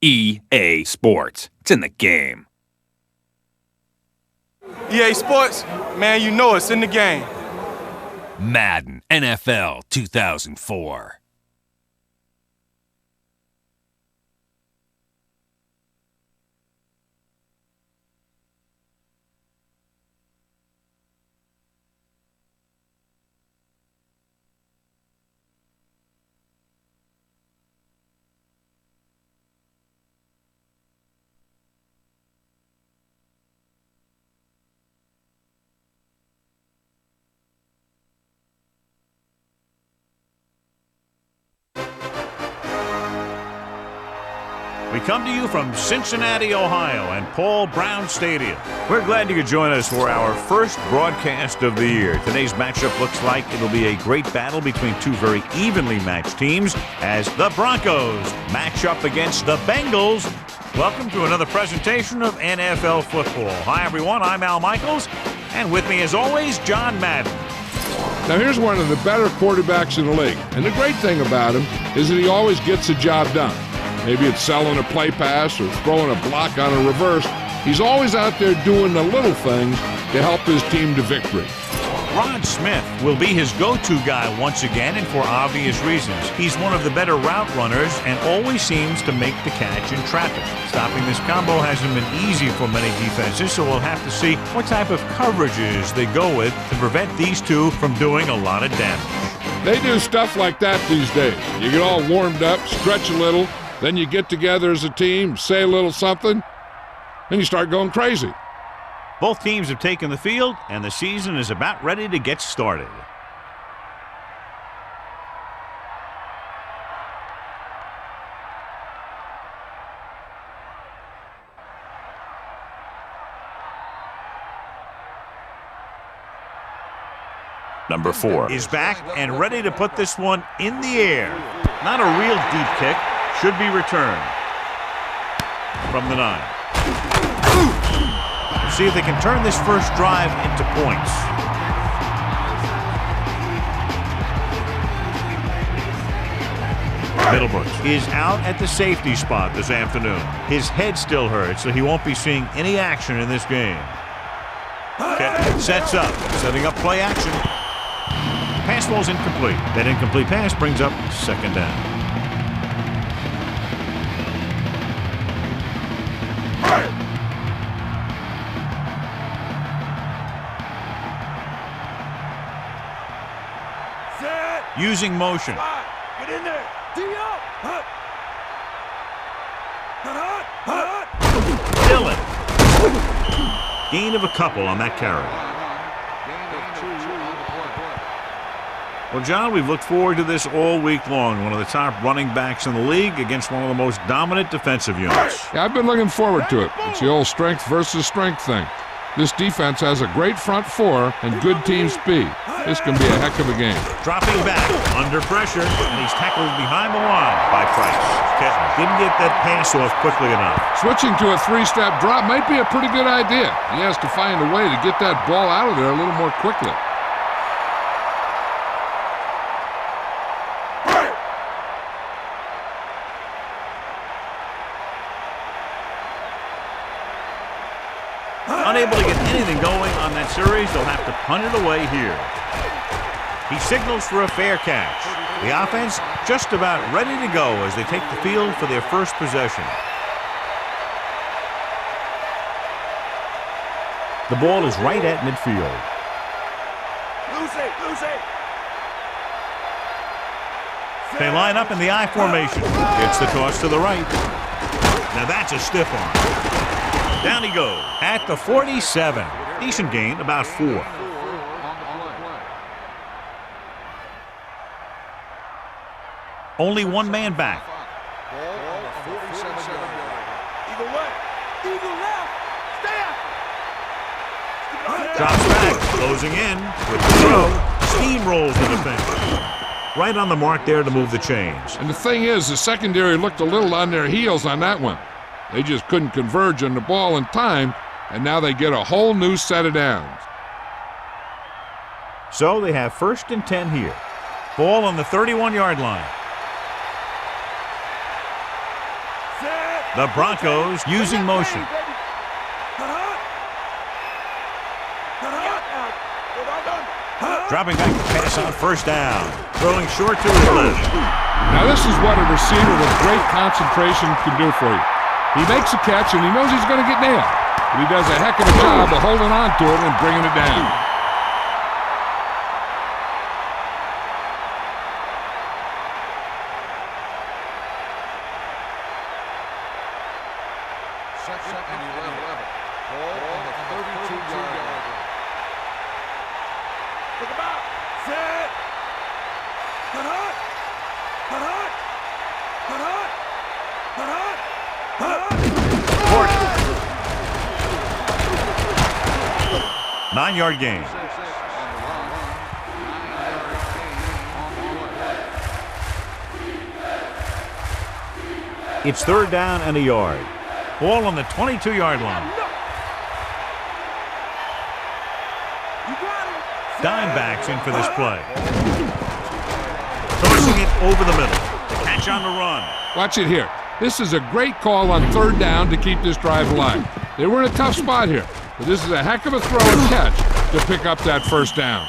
EA Sports. It's in the game. EA Sports, man, you know it's in the game. Madden NFL 2004. We come to you from Cincinnati, Ohio, and Paul Brown Stadium. We're glad you could join us for our first broadcast of the year. Today's matchup looks like it'll be a great battle between two very evenly matched teams as the Broncos match up against the Bengals. Welcome to another presentation of NFL football. Hi, everyone. I'm Al Michaels, and with me, as always, John Madden. Now, here's one of the better quarterbacks in the league, and the great thing about him is that he always gets the job done. Maybe it's selling a play pass or throwing a block on a reverse. He's always out there doing the little things to help his team to victory. Rod Smith will be his go-to guy once again, and for obvious reasons. He's one of the better route runners and always seems to make the catch in traffic. Stopping this combo hasn't been easy for many defenses, so we'll have to see what type of coverages they go with to prevent these two from doing a lot of damage. They do stuff like that these days. You get all warmed up, stretch a little, then you get together as a team, say a little something, and you start going crazy. Both teams have taken the field, and the season is about ready to get started. Number 4 is back and ready to put this one in the air. Not a real deep kick. Should be returned from the 9. See if they can turn this first drive into points. Middlebrook is out at the safety spot this afternoon. His head still hurts, so he won't be seeing any action in this game. Sets up, setting up play action. Pass ball's incomplete. That incomplete pass brings up second down. Using motion. Get in there. Dillon. Gain of a couple on that carry. Well, John, we've looked forward to this all week long. One of the top running backs in the league against one of the most dominant defensive units. Yeah, I've been looking forward to it. It's the old strength versus strength thing. This defense has a great front four and good team speed. This can be a heck of a game. Dropping back, under pressure, and he's tackled behind the line by Price. Didn't get that pass off quickly enough. Switching to a three-step drop might be a pretty good idea. He has to find a way to get that ball out of there a little more quickly. Unable to get anything going on that series, they'll have to punt it away here. He signals for a fair catch. The offense just about ready to go as they take the field for their first possession. The ball is right at midfield. Lose it. They line up in the I formation. Gets the toss to the right. Now that's a stiff arm. Down he goes at the 47. Decent gain, about 4. Only one man back. Drops back, closing in with the throw. Steamrolls the defender. Right on the mark there to move the chains. And the thing is, the secondary looked a little on their heels on that one. They just couldn't converge on the ball in time, and now they get a whole new set of downs. So they have 1st and 10 here. Ball on the 31-yard line. Set. The Broncos using motion. Dropping back to pass on first down. Throwing short to his left. Now this is what a receiver with great concentration can do for you. He makes a catch and he knows he's going to get nailed. But he does a heck of a job of holding on to it and bringing it down. Second and 11. Ball on the 32-yard line. Look him out. Set. Cut hot. Cut hot. Cut hot. Cut hot. Cut hot. 9-yard gain. It's third down and a yard. Ball on the 22-yard line. Dimebacks in for this play. Tossing it over the middle. The catch on the run. Watch it here. This is a great call on third down to keep this drive alive. They were in a tough spot here, but this is a heck of a throw and catch to pick up that first down.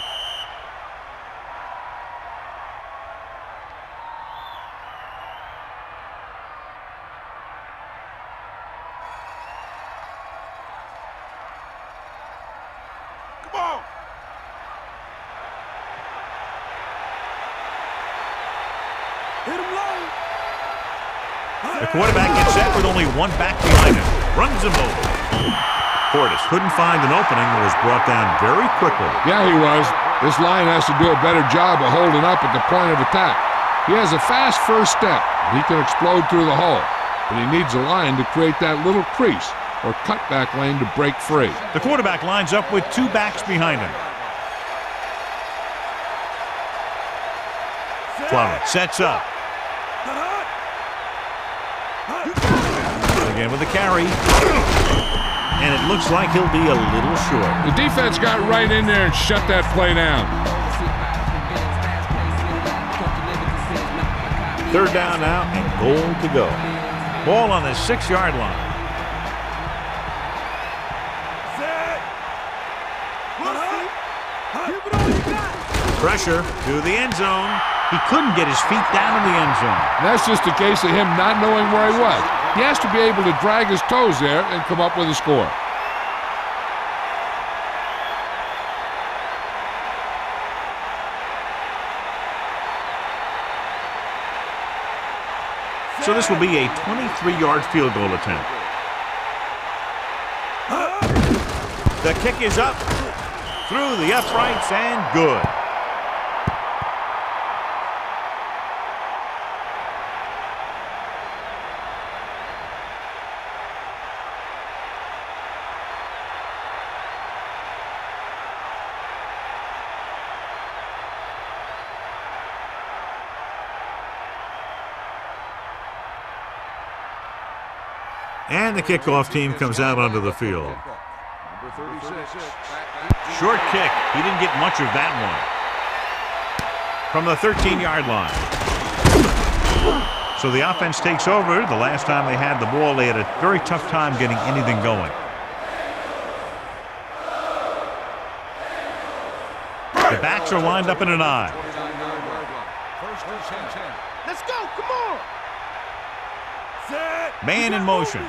Come on. Hit him low. The quarterback gets set with only one back behind him. Runs him over. Portis couldn't find an opening and was brought down very quickly. Yeah, he was. This line has to do a better job of holding up at the point of attack. He has a fast first step. He can explode through the hole, but he needs a line to create that little crease or cutback lane to break free. The quarterback lines up with two backs behind him. Flowers sets up. Again with a carry. And it looks like he'll be a little short. The defense got right in there and shut that play down. Third down now and goal to go. Ball on the 6-yard line. Pressure to the end zone. He couldn't get his feet down in the end zone. And that's just a case of him not knowing where he was. He has to be able to drag his toes there and come up with a score. So this will be a 23-yard field goal attempt. The kick is up, through the uprights, and good. And the kickoff team comes out onto the field. Short kick. He didn't get much of that one. From the 13-yard line. So the offense takes over. The last time they had the ball, they had a very tough time getting anything going. The backs are lined up in an eye. Let's go. Come on. Set. Man in motion.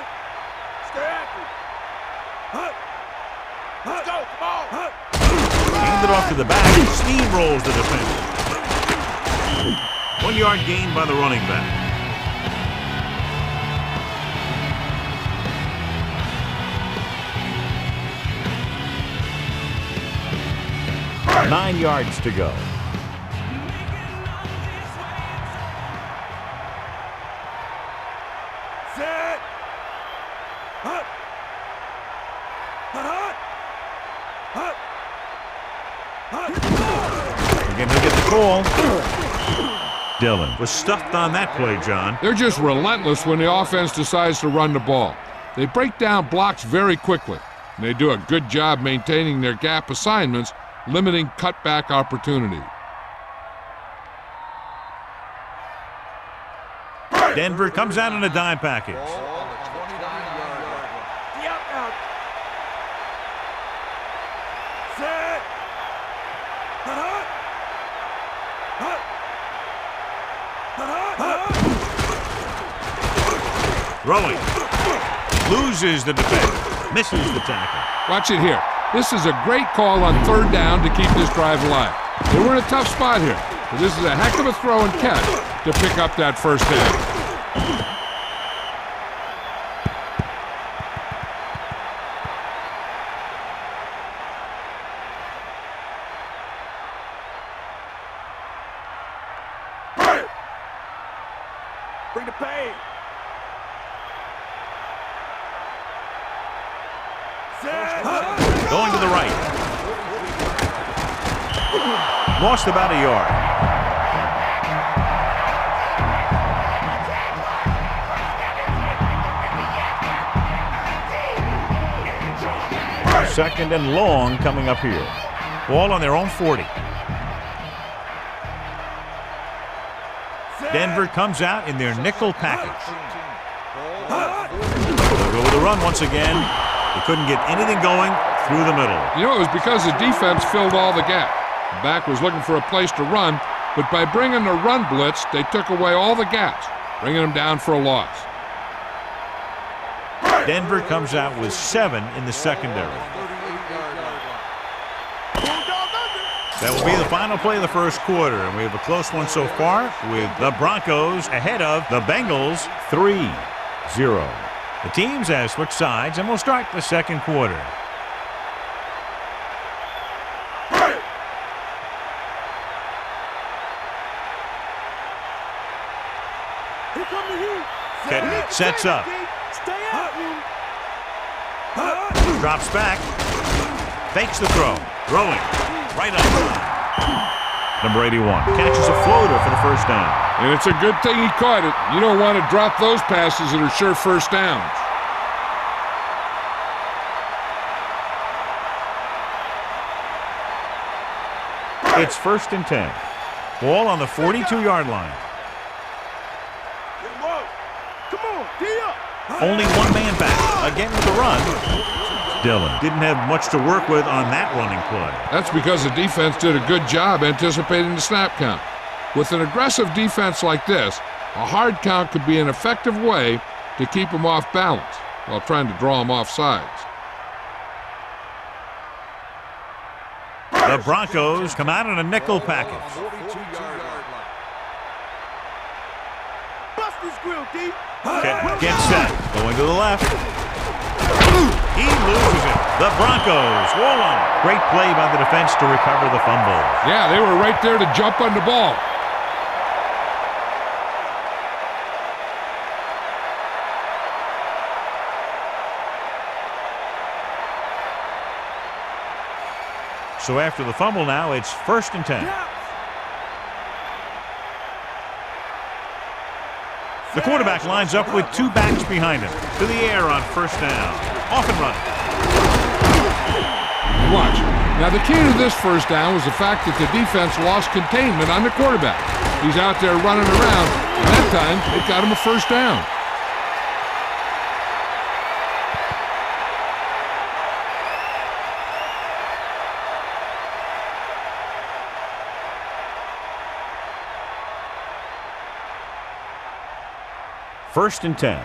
Stay after it. Let's go. Come on. Handed off to the back. Steamrolls the defender. 1-yard gain by the running back. Nine yards to go. Set. Hut. Hut. Hut. Hut. Again, he'll get the call. Dillon was stuffed on that play, John. They're just relentless when the offense decides to run the ball. They break down blocks very quickly, and they do a good job maintaining their gap assignments, limiting cutback opportunity. Denver comes out in a dime package. Throwing. Loses the defender. Misses the tackle. Watch it here. This is a great call on third down to keep this drive alive. They were in a tough spot here, but this is a heck of a throw and catch to pick up that first down. Bring the pain. Going to the right. Lost about a yard. Second and long coming up here. Ball on their own 40. Denver comes out in their nickel package. They'll go with the run once again. They couldn't get anything going through the middle. You know, it was because the defense filled all the gap. The back was looking for a place to run, but by bringing the run blitz, they took away all the gaps, bringing them down for a loss. Denver comes out with 7 in the secondary. That will be the final play of the first quarter, and we have a close one so far with the Broncos ahead of the Bengals 3-0. The teams have switched sides, and we'll start the second quarter. Ketton sets up. Drops back. Fakes the throw. Throwing. Right up. Number 81 catches a floater for the first down. And it's a good thing he caught it. You don't want to drop those passes that are sure first downs. It's 1st and 10. Ball on the 42-yard line. Come on, D up. Only one man back. Again with the run. Dillon didn't have much to work with on that running play. That's because the defense did a good job anticipating the snap count. With an aggressive defense like this, a hard count could be an effective way to keep them off balance while trying to draw them off sides. The Broncos come out in a nickel package. Bust his grill, D. Ketton gets set. Going to the left. He loses it. The Broncos roll on. Great play by the defense to recover the fumble. Yeah, they were right there to jump on the ball. So after the fumble now, it's 1st and 10. The quarterback lines up with 2 backs behind him. To the air on 1st down. Off and running. Watch. Now the key to this first down was the fact that the defense lost containment on the quarterback. He's out there running around. And that time, it got him a first down. First and 10.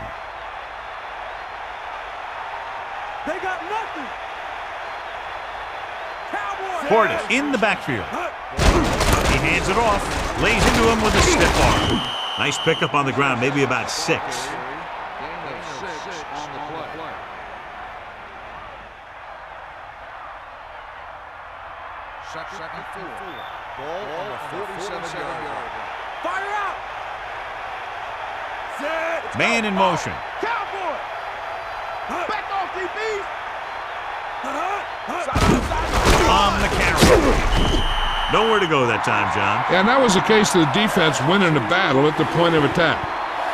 They got nothing. Cowboys. Portis in the backfield. He hands it off. Lays into him with a stiff arm. Nice pickup on the ground, maybe about 6. Gain of 6 on the play. Second and 4. Ball on the 47-yard line. Fire out. Set. Man in motion. Cowboy. Back off, DBs. On the carry. Nowhere to go that time, John. And that was the case of the defense winning the battle at the point of attack.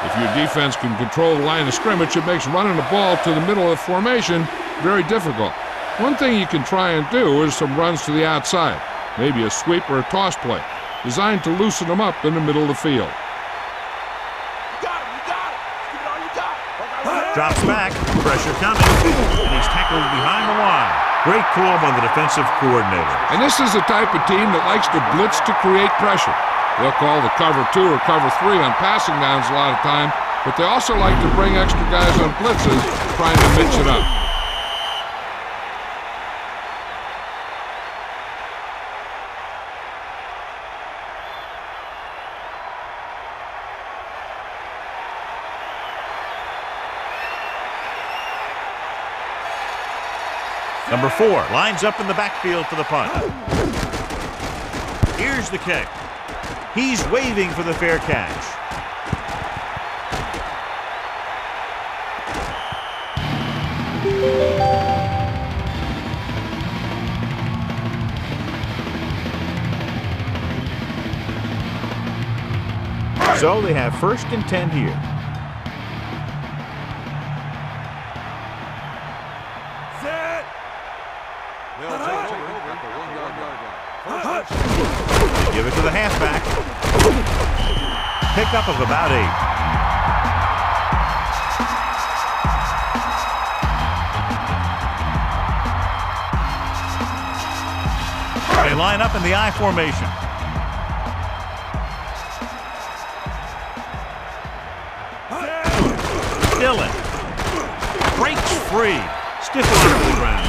If your defense can control the line of scrimmage, it makes running the ball to the middle of the formation very difficult. One thing you can try and do is some runs to the outside, maybe a sweep or a toss play, designed to loosen them up in the middle of the field. Drops back, pressure coming, and he's tackled behind the line. Great call by the defensive coordinator. And this is the type of team that likes to blitz to create pressure. They'll call the cover 2 or cover 3 on passing downs a lot of time but they also like to bring extra guys on blitzes, trying to mix it up. Number 4 lines up in the backfield for the punt. Here's the kick. He's waving for the fair catch. So they have 1st and 10 here. They give it to the halfback. Pickup of about 8. They line up in the I formation. Dillon breaks free. Stiffly to the ground.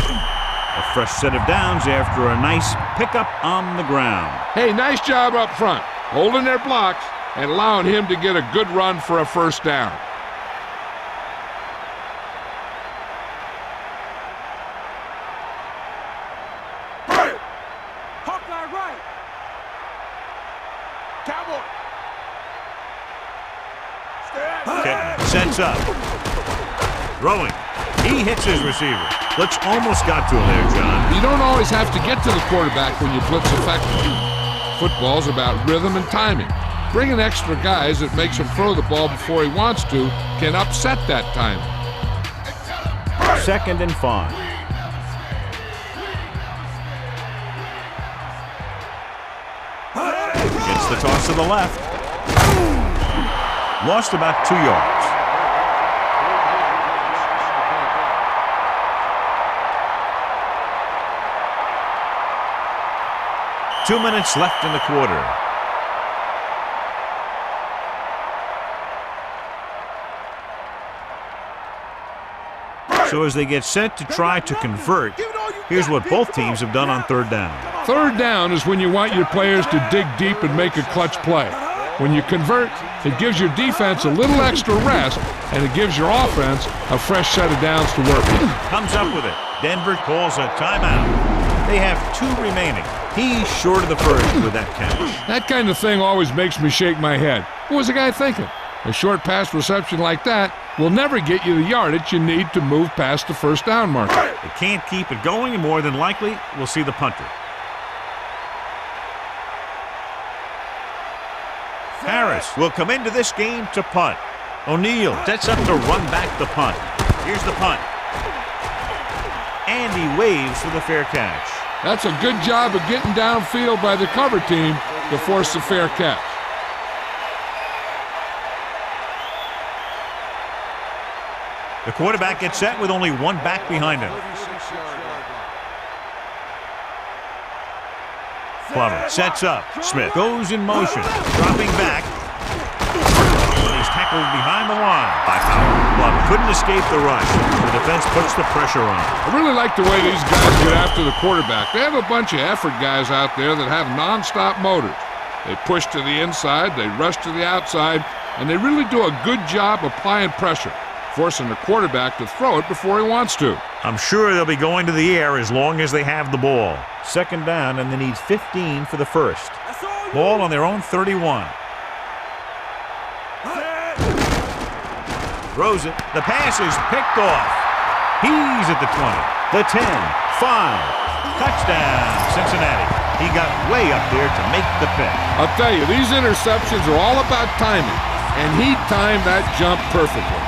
A fresh set of downs after a nice pickup on the ground. Hey, nice job up front, holding their blocks and allowing him to get a good run for a 1st down. Hawkeye right. Cowboy. Kick sets up. Throwing. He hits his receiver. Blitz almost got to him there, John. You don't always have to get to the quarterback when you blitz effectively. Football's about rhythm and timing. Bringing extra guys that makes him throw the ball before he wants to can upset that timing. 2nd and 5. Gets the toss to the left. Lost about 2 yards. Two minutes left in the quarter. So as they get set to try to convert, here's what both teams have done on 3rd down. 3rd down is when you want your players to dig deep and make a clutch play. When you convert, it gives your defense a little extra rest, and it gives your offense a fresh set of downs to work with. Comes up with it. Denver calls a timeout. They have 2 remaining. He's short of the 1st with that catch. That kind of thing always makes me shake my head. What was the guy thinking? A short pass reception like that will never get you the yardage you need to move past the 1st down marker. They can't keep it going, and more than likely, we'll see the punter. Harris will come into this game to punt. O'Neal sets up to run back the punt. Here's the punt. And he waves for the fair catch. That's a good job of getting downfield by the cover team to force the fair catch. The quarterback gets set with only 1 back behind him. Plummer sets up. Smith goes in motion, dropping back. He's tackled behind the line by Powell. Plummer couldn't escape the rush. The defense puts the pressure on. I really like the way these guys get after the quarterback. They have a bunch of effort guys out there that have non-stop motors. They push to the inside, they rush to the outside, and they really do a good job applying pressure, forcing the quarterback to throw it before he wants to. I'm sure they'll be going to the air as long as they have the ball. 2nd down, and they need 15 for the 1st. Ball on their own 31. Throws it. The pass is picked off. He's at the 20, the 10, 5. Touchdown, Cincinnati. He got way up there to make the pick. I'll tell you, these interceptions are all about timing, and he timed that jump perfectly.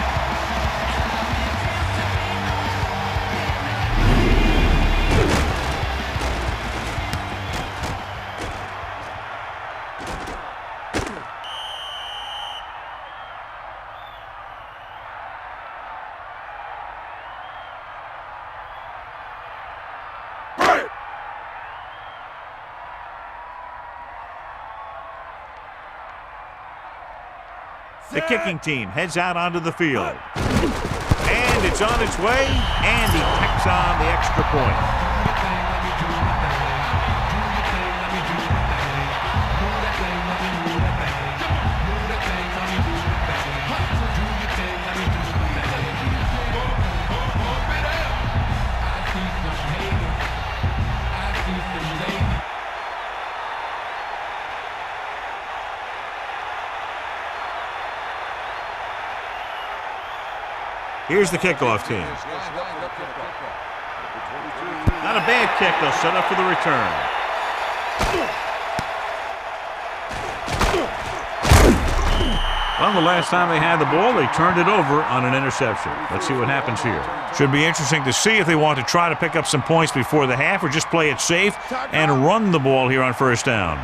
The kicking team heads out onto the field. And it's on its way, and he tacks on the extra point. Here's the kickoff team. Not a bad kick. They'll set up for the return. Well, the last time they had the ball, they turned it over on an interception. Let's see what happens here. Should be interesting to see if they want to try to pick up some points before the half or just play it safe and run the ball here on first down.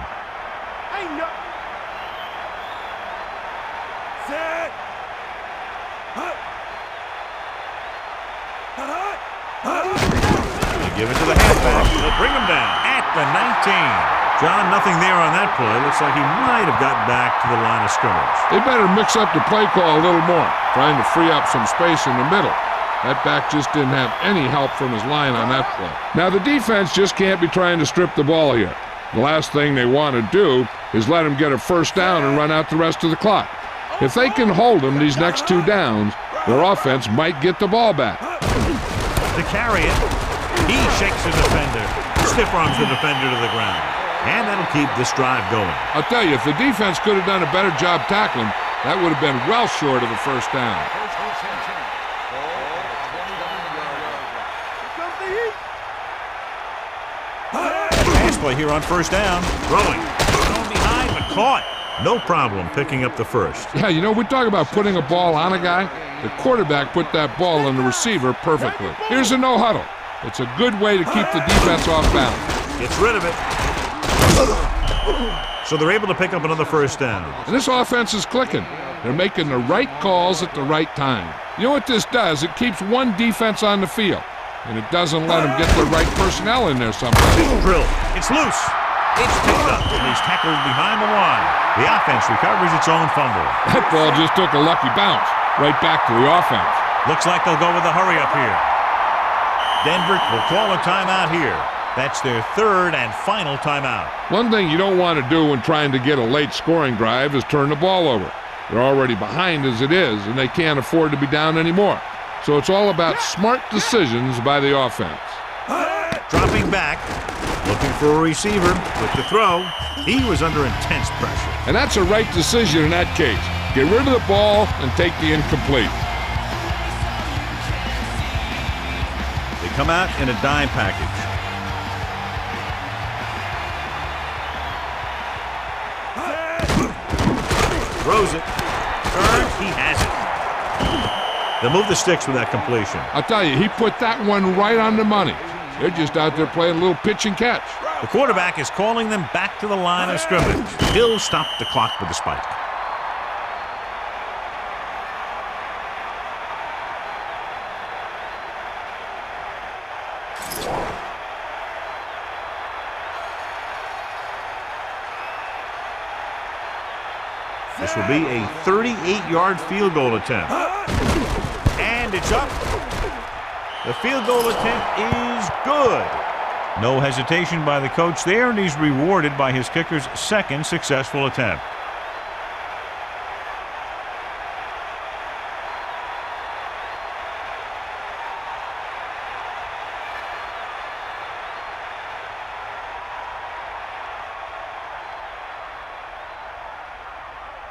Give it to the halfback. They'll bring him down at the 19. John, nothing there on that play. Looks like he might have gotten back to the line of scrimmage. They better mix up the play call a little more, trying to free up some space in the middle. That back just didn't have any help from his line on that play. Now, the defense just can't be trying to strip the ball here. The last thing they want to do is let him get a first down and run out the rest of the clock. If they can hold him these next 2 downs, their offense might get the ball back. To carry it. He shakes the defender, stiff arms the defender to the ground, and that'll keep this drive going. I'll tell you, if the defense could have done a better job tackling, that would have been well short of a first down. Pass play here on first down. Throwing. Thrown behind, but caught. No problem picking up the first. Yeah, you know, we talk about putting a ball on a guy. The quarterback put that ball on the receiver perfectly. Here's a no huddle. It's a good way to keep the defense off balance. Gets rid of it. So they're able to pick up another first down. And this offense is clicking. They're making the right calls at the right time. You know what this does? It keeps one defense on the field, and it doesn't let them get the right personnel in there sometimes. Drill. It's loose. It's picked up, and he's tackled behind the line. The offense recovers its own fumble. That ball just took a lucky bounce right back to the offense. Looks like they'll go with a hurry up here. Denver will call a timeout here. That's their 3rd and final timeout. One thing you don't want to do when trying to get a late scoring drive is turn the ball over. They're already behind as it is, and they can't afford to be down anymore. So it's all about smart decisions by the offense. Dropping back, looking for a receiver with the throw. He was under intense pressure. And that's a right decision in that case. Get rid of the ball and take the incomplete. They come out in a dime package. Throws it. Turns. He has it. They'll move the sticks with that completion. I'll tell you, he put that one right on the money. They're just out there playing a little pitch and catch. The quarterback is calling them back to the line of scrimmage. He'll stop the clock with a spike. This will be a 38-yard field goal attempt. And it's up. The field goal attempt is good. No hesitation by the coach there, and he's rewarded by his kicker's 2nd successful attempt.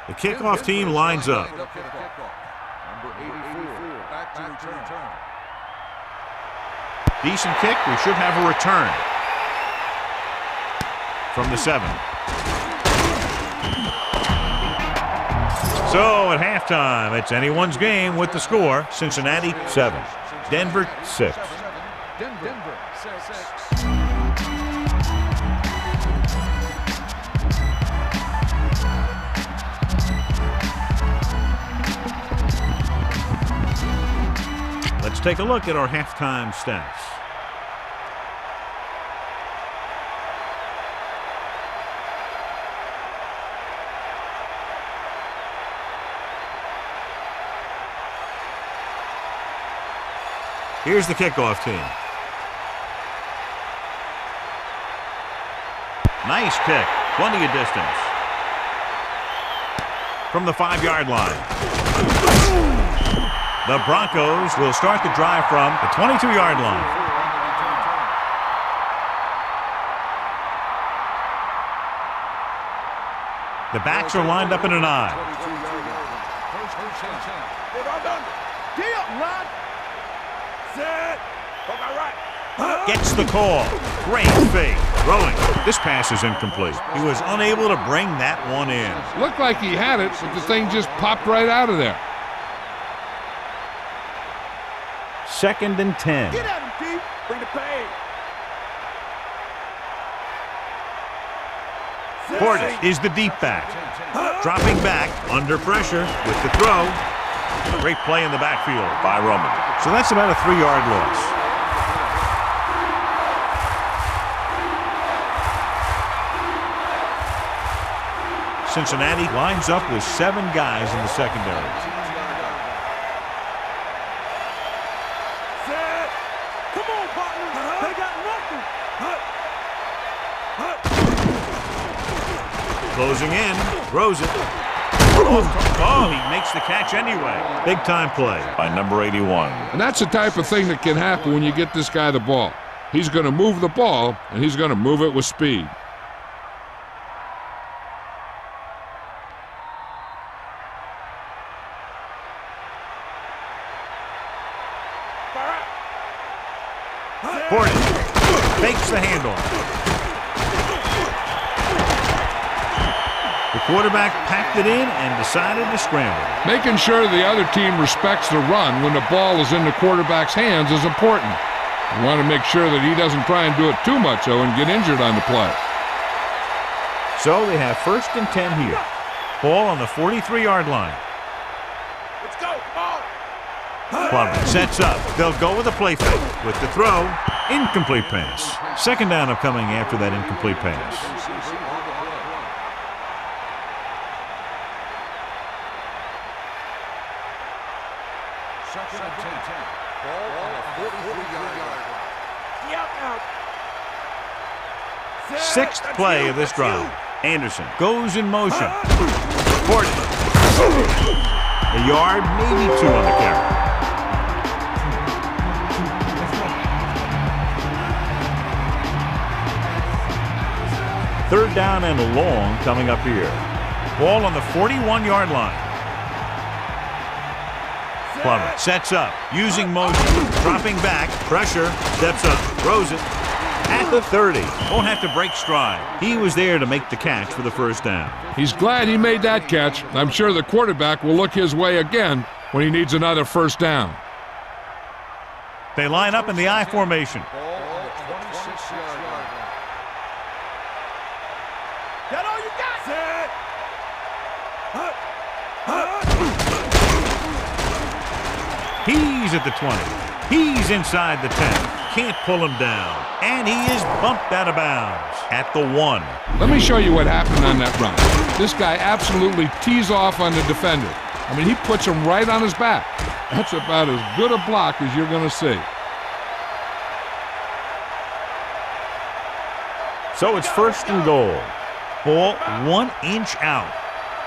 The kickoff team lines up. Number 84, back to return. Decent kick. We should have a return from the 7. So at halftime, it's anyone's game with the score. Cincinnati 7, Denver 6. Denver 6. Let's take a look at our halftime stats. Here's the kickoff team. Nice kick. Plenty of distance. From the 5-yard line. The Broncos will start the drive from the 22-yard line. The backs are lined up in an I. Gets the call. Great fake. Throwing. This pass is incomplete. He was unable to bring that one in. Looked like he had it, but the thing just popped right out of there. 2nd and 10. Get at him, D. Bring the pain. Portis is the deep back. Dropping back under pressure with the throw. Great play in the backfield by Roman. So that's about a 3-yard loss. Cincinnati lines up with 7 guys in the secondary. Come on, partner. They got nothing. Closing in. Throws it. Oh, he makes the catch anyway. Big time play by number 81. And that's the type of thing that can happen when you get this guy the ball. He's going to move the ball, and he's going to move it with speed. Portis fakes the handoff. The quarterback packed it in and decided to scramble. Making sure the other team respects the run when the ball is in the quarterback's hands is important. You want to make sure that he doesn't try and do it too much, though, and get injured on the play. So they have 1st and 10 here. Ball on the 43-yard line. Let's go. Ball. Plummer sets up. They'll go with a play fake. With the throw, incomplete pass. 2nd down upcoming after that incomplete pass. Sixth play of this drive. Anderson goes in motion. Portis. A yard, maybe 2 on the carry. Third down and long coming up here. Ball on the 41-yard line. Plummer sets up, using motion, dropping back, pressure, steps up, throws it. At the 30. Won't have to break stride. He was there to make the catch for the 1st down. He's glad he made that catch. I'm sure the quarterback will look his way again when he needs another 1st down. They line up in the I formation. That all you got? He's at the 20. He's inside the 10. Can't pull him down. And he is bumped out of bounds at the 1. Let me show you what happened on that run. This guy absolutely tees off on the defender. I mean, he puts him right on his back. That's about as good a block as you're going to see. So it's 1st and goal. Ball 1 inch out.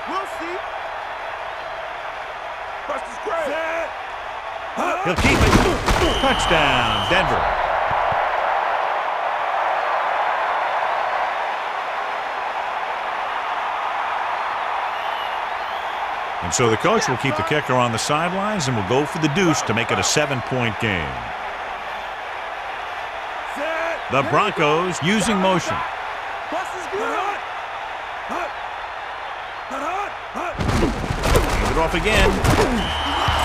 We'll see. Buster's great. He'll keep it. Touchdown, Denver. And so the coach will keep the kicker on the sidelines and will go for the deuce to make it a 7-point game. The Broncos using motion. Hand it off again.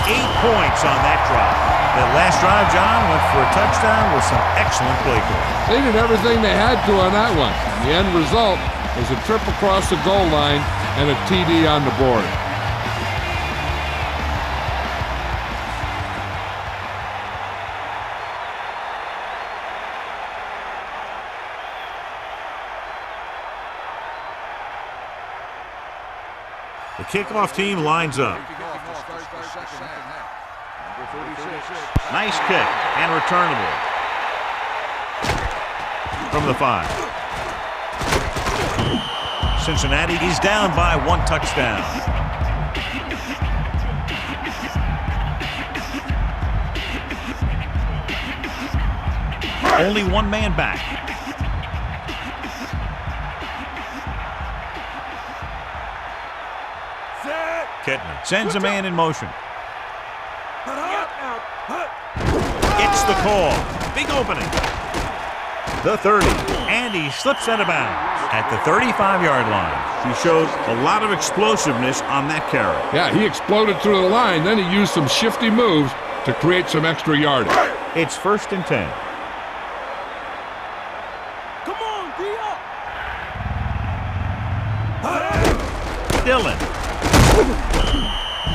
8 points on that drive. That last drive, John, went for a touchdown with some excellent play calling. They did everything they had to on that one. The end result was a trip across the goal line and a TD on the board. The kickoff team lines up. Nice kick and returnable from the 5. Cincinnati is down by 1 touchdown. Only one man back. Kittner sends a man in motion. It's the call. Big opening. The 30. And he slips out of bounds at the 35-yard line. He showed a lot of explosiveness on that carry. Yeah, he exploded through the line. Then he used some shifty moves to create some extra yardage. It's 1st and 10. Come on, D-up. Dillon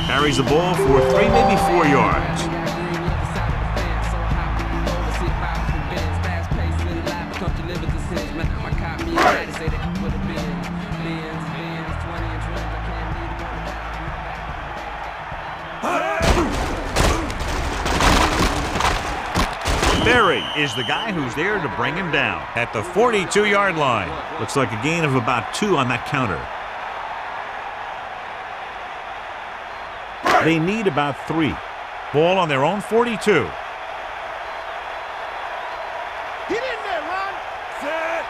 carries the ball for 3, maybe 4 yards. Berry is the guy who's there to bring him down at the 42-yard line. Looks like a gain of about 2 on that counter. They need about 3. Ball on their own 42. Get in there, Ron. Set.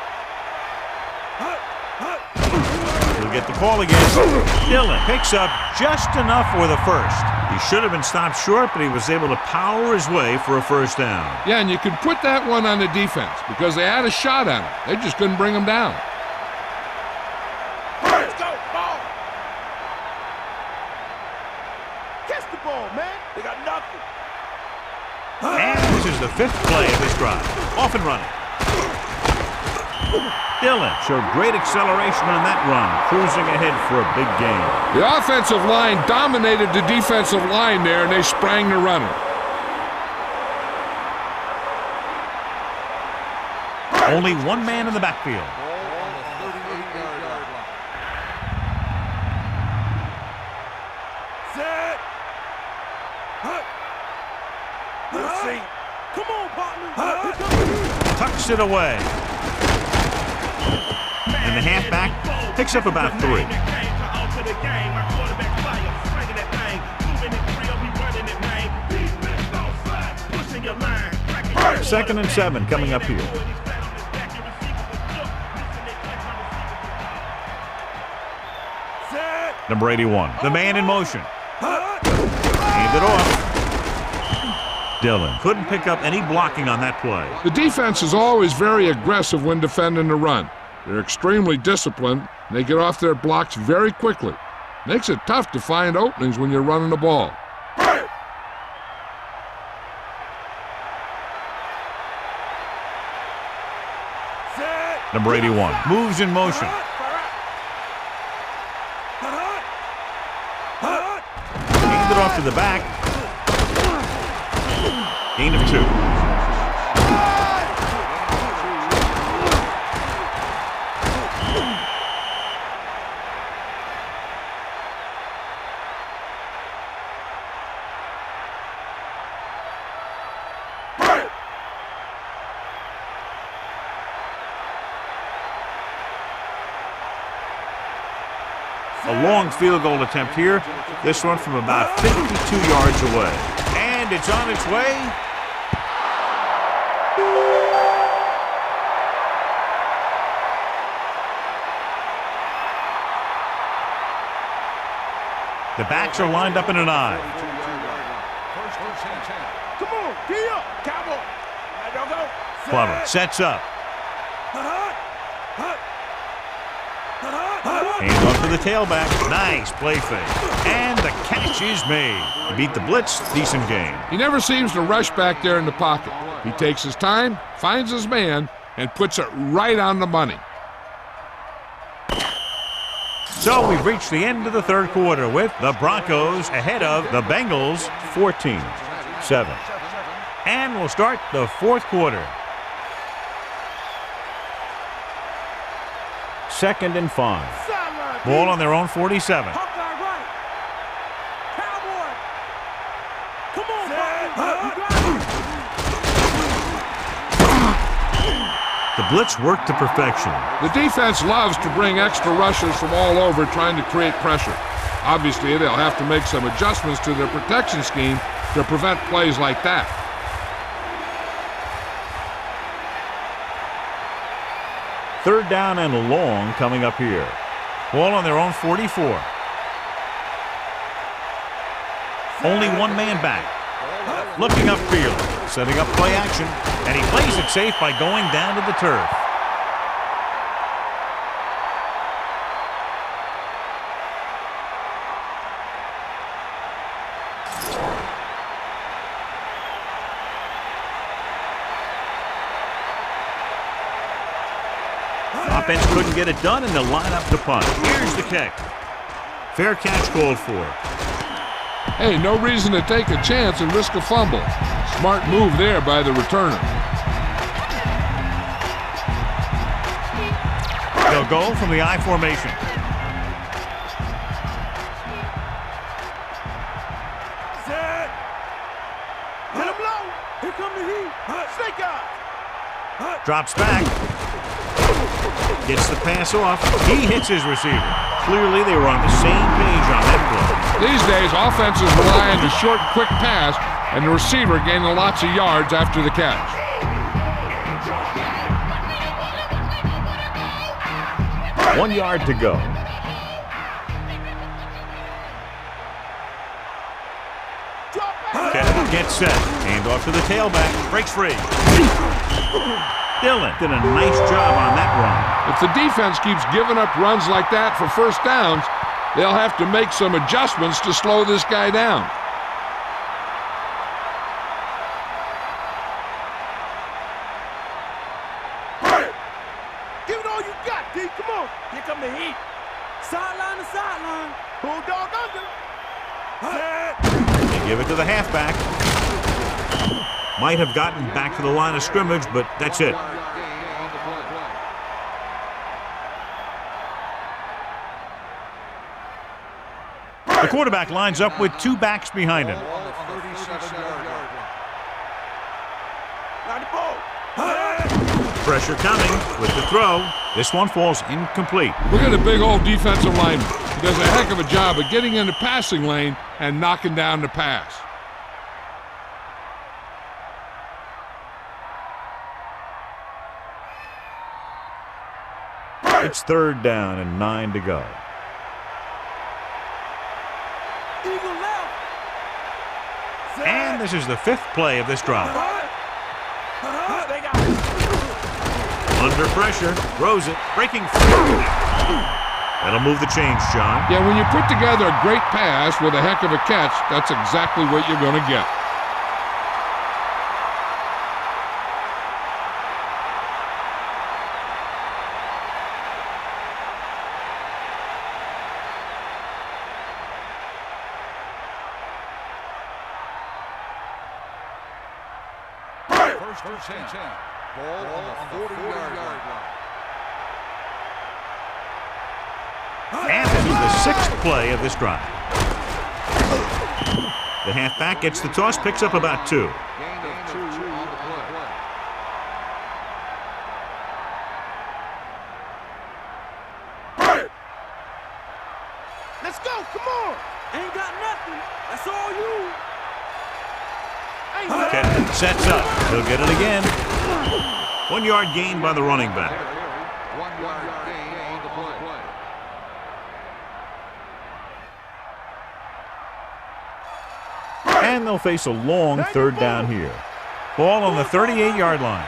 He'll get the call again. Dillon picks up just enough for the first. He should have been stopped short, but he was able to power his way for a first down. Yeah, and you could put that one on the defense because they had a shot at him. They just couldn't bring him down. Let's go, ball. Catch the ball, man. They got nothing. And this is the 5th play of this drive. Off and running. Dillon showed great acceleration on that run, cruising ahead for a big gain. The offensive line dominated the defensive line there, and they sprang the runner. Only one man in the backfield. Set. Let's see. Come on, partner. Tucks it away. And the halfback picks up about 3. Second and 7 coming up here. Number 81, the man in motion. Hand it off. Dillon couldn't pick up any blocking on that play. The defense is always very aggressive when defending the run. They're extremely disciplined, and they get off their blocks very quickly. Makes it tough to find openings when you're running the ball. Number 81 moves in motion. Hand it off to the back. Gain of 2. A long field goal attempt here. This one from about 52 yards away. And it's on its way. The backs are lined up in an eye. Come on, D-up, cowboy. There you go. Plummer sets up. Hand off to the tailback. Nice play fake. And the catch is made. He beat the blitz. Decent game. He never seems to rush back there in the pocket. He takes his time, finds his man, and puts it right on the money. So we've reached the end of the third quarter with the Broncos ahead of the Bengals 14-7. And we'll start the fourth quarter. 2nd and 5. Ball on their own 47. The blitz worked to perfection. The defense loves to bring extra rushers from all over trying to create pressure. Obviously, they'll have to make some adjustments to their protection scheme to prevent plays like that. Third down and long coming up here. Ball on their own 44. Only one man back. Looking upfield, setting up play action, and he plays it safe by going down to the turf. Offense couldn't get it done, and they'll line up to punt. Here's the kick. Fair catch called for. Hey, no reason to take a chance and risk a fumble. Smart move there by the returner. They'll go from the I formation. Set. Let him blow. Here come the heat. Snake eye. Drops back. Gets the pass off. He hits his receiver. Clearly, they were on the same page on that play. These days, offenses rely on the short, quick pass, and the receiver gaining lots of yards after the catch. One yard to go. Kennedy gets set. Hand off to the tailback. Breaks free. Dillon did a nice job on that run. If the defense keeps giving up runs like that for first downs, they'll have to make some adjustments to slow this guy down. Give it all you got, D. Come on. Here come the heat. Sideline to sideline. Bulldog under. Set. They give it to the halfback. Might have gotten back to the line of scrimmage, but that's it. The quarterback lines up with two backs behind him. Pressure coming with the throw. This one falls incomplete. Look at the big old defensive lineman. He does a heck of a job of getting in the passing lane and knocking down the pass. It's third down and 9 to go. And this is the fifth play of this drive. Under pressure, throws it, breaking through. That'll move the chains, John. Yeah, when you put together a great pass with a heck of a catch, that's exactly what you're going to get. First and 10. Ball on the 40-yard line. And this is the sixth play of this drive. The halfback gets the toss, picks up about 2. Gain of 2 on the play. Let's go. Come on. Ain't got nothing. That's all you. Kenton sets up. He'll get it again. 1 yard gain by the running back. 1 yard gain on the play. And they'll face a long third down here. Ball on the 38-yard line.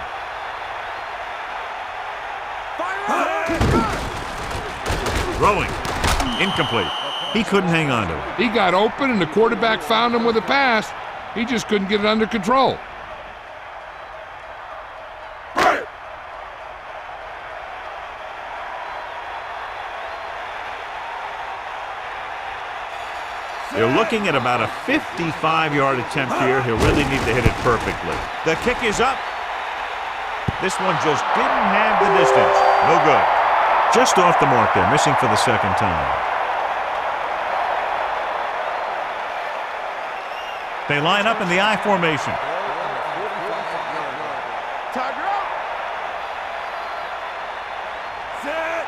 Throwing. Incomplete. He couldn't hang on to it. He got open, and the quarterback found him with a pass. He just couldn't get it under control. They're looking at about a 55-yard attempt here. He'll really need to hit it perfectly. The kick is up. This one just didn't have the distance. No good. Just off the mark there, missing for the second time. They line up in the I formation. Tiger up. Set.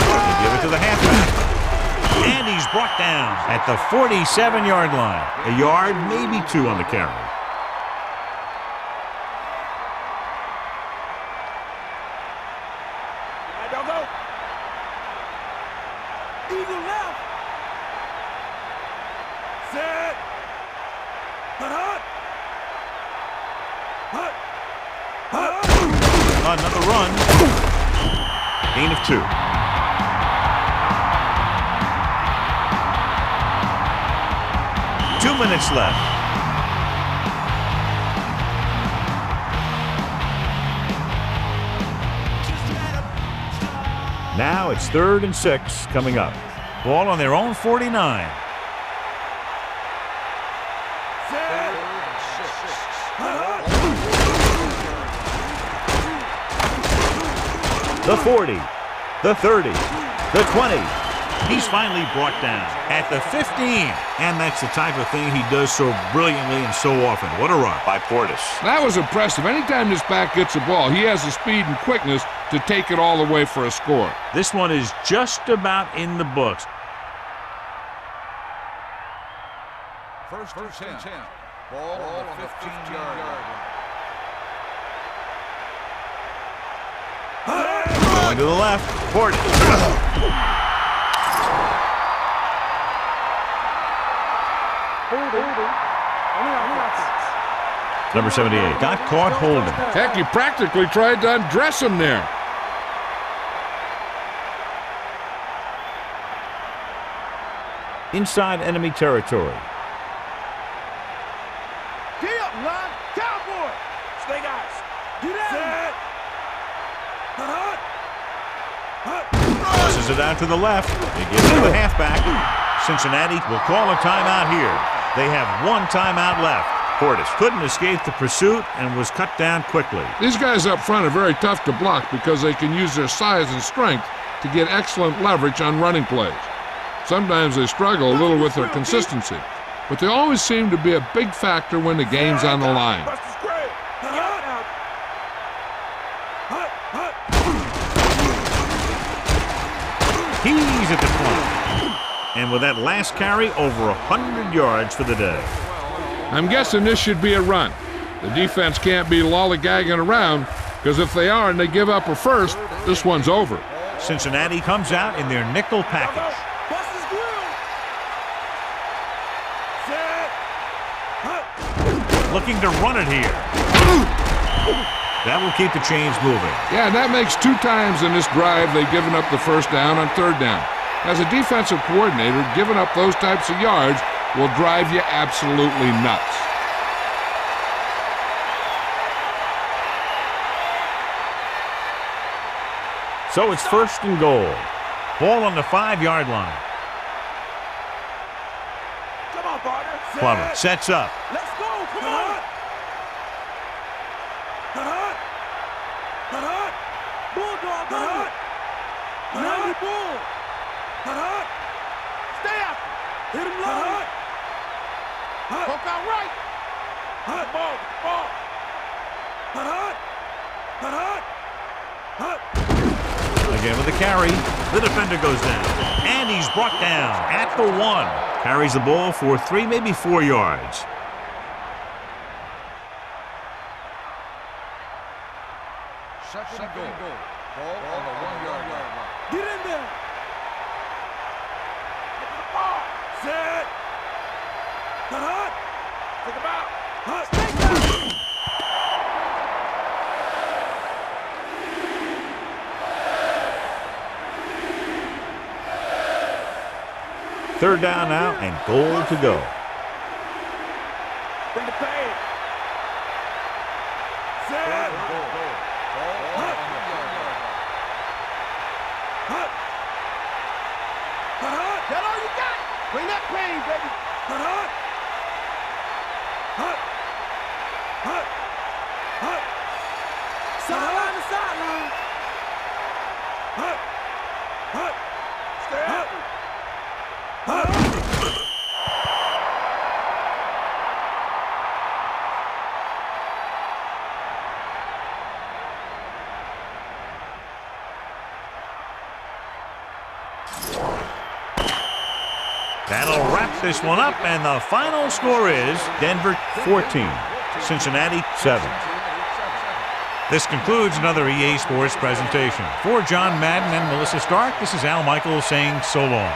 They give it to the halfback. And he's brought down at the 47-yard line. A yard, maybe two on the carry. Go. Eagle left. Set. Another run. Gain of 2. Two minutes left. Now it's 3rd and 6 coming up. Ball on their own 49. The 40, the 30, the 20. He's finally brought down at the 15. And that's the type of thing he does so brilliantly and so often. What a run by Portis. That was impressive. Anytime this back gets the ball, he has the speed and quickness to take it all the way for a score. This one is just about in the books. First and 10. Ball on the 15-yard line. Going to the left. Portis. Number 78 got caught holding. Heck, he practically tried to undress him there. Inside enemy territory. Get up, line. Cowboy. Snake eyes. Get out. Tosses it out to the left. They give it to the halfback. Cincinnati will call a timeout here. They have one timeout left. Portis couldn't escape the pursuit and was cut down quickly. These guys up front are very tough to block because they can use their size and strength to get excellent leverage on running plays. Sometimes they struggle a little with their consistency, but they always seem to be a big factor when the game's on the line. He's at the point. And with that last carry, over 100 yards for the day. I'm guessing this should be a run. The defense can't be lollygagging around, because if they are and they give up a first, this one's over. Cincinnati comes out in their nickel package. Looking to run it here. That will keep the chains moving. Yeah, that makes 2 times in this drive they've given up the first down on 3rd down. As a defensive coordinator, giving up those types of yards will drive you absolutely nuts. So it's 1st and goal. Ball on the 5-yard line. Come on, partner. Plummer sets up. Let's go. Come on. Bulldog. 90 bull. Stay after. Hit him low. Poke out right. Ball. Again with the carry. The defender goes down. And he's brought down at the 1. Carries the ball for 3, maybe 4 yards. Second and goal. Ball on the 1-yard line. Get in there. Get to the ball. Set. Take him out. Stay down. Third down now and goal to go. Bring the pain. Set. That all you got? Bring that pain, baby. Sideline to sideline. Stay up. That'll wrap this one up, and the final score is Denver 14, Cincinnati 7. This concludes another EA Sports presentation. For John Madden and Melissa Stark, this is Al Michaels saying so long.